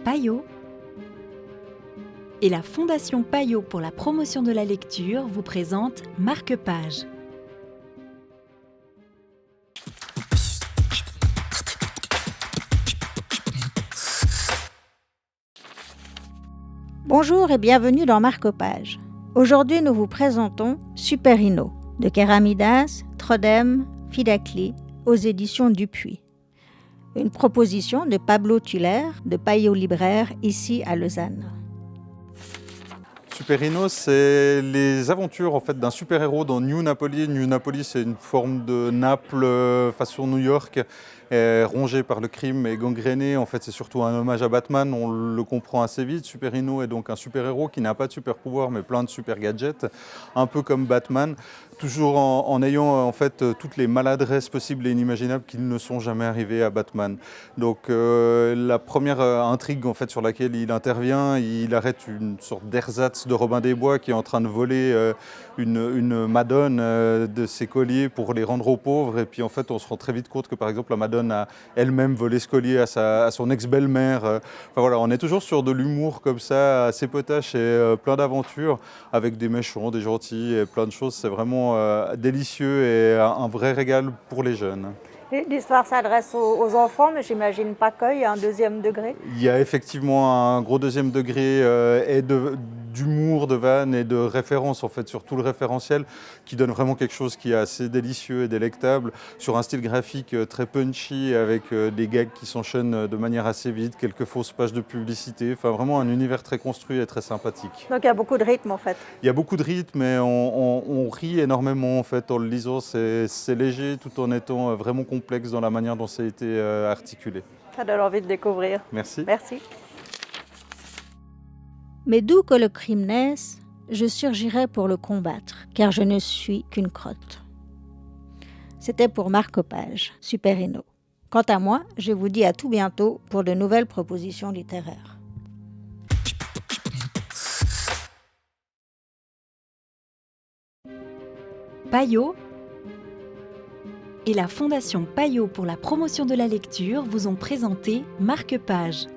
Payot et la Fondation Payot pour la promotion de la lecture vous présente Marque-Page. Bonjour et bienvenue dans Marque-Page. Aujourd'hui, nous vous présentons Super-Inno de Keramidas, Trodem, Fidakli aux éditions Dupuis. Une proposition de Pablo Tuller de Payot Libraire ici à Lausanne. Super-Inno, c'est les aventures en fait, d'un super-héros dans New Napoli. New Napoli, c'est une forme de Naples façon New York, rongée par le crime et gangrénée. En fait, c'est surtout un hommage à Batman, on le comprend assez vite. Super-Inno est donc un super-héros qui n'a pas de super-pouvoir, mais plein de super-gadgets, un peu comme Batman, toujours en ayant en fait toutes les maladresses possibles et inimaginables qui ne sont jamais arrivées à Batman. Donc la première intrigue en fait, sur laquelle il intervient, il arrête une sorte d'ersatz de Robin des Bois qui est en train de voler une madone de ses colliers pour les rendre aux pauvres. Et puis en fait, on se rend très vite compte que par exemple la madone a elle-même volé ce collier à son ex-belle-mère. Enfin voilà, on est toujours sur de l'humour comme ça, assez potache et plein d'aventures avec des méchants, des gentils et plein de choses. C'est vraiment délicieux et un vrai régal pour les jeunes. L'histoire s'adresse aux enfants, mais j'imagine pas qu'il y a un deuxième degré. Il y a effectivement un gros deuxième degré et d'humour, de vannes et de références en fait, sur tout le référentiel qui donne vraiment quelque chose qui est assez délicieux et délectable, sur un style graphique très punchy avec des gags qui s'enchaînent de manière assez vite, quelques fausses pages de publicité, enfin vraiment un univers très construit et très sympathique. Donc il y a beaucoup de rythme en fait. Il y a beaucoup de rythme et on rit énormément en fait en le lisant, c'est léger tout en étant vraiment complexe dans la manière dont ça a été articulé. Ça donne envie de découvrir. Merci. Merci. Mais d'où que le crime naisse, je surgirai pour le combattre, car je ne suis qu'une crotte. C'était pour Marque-Page, Super-Inno. Quant à moi, je vous dis à tout bientôt pour de nouvelles propositions littéraires. Payot et la Fondation Payot pour la promotion de la lecture vous ont présenté Marque-Page.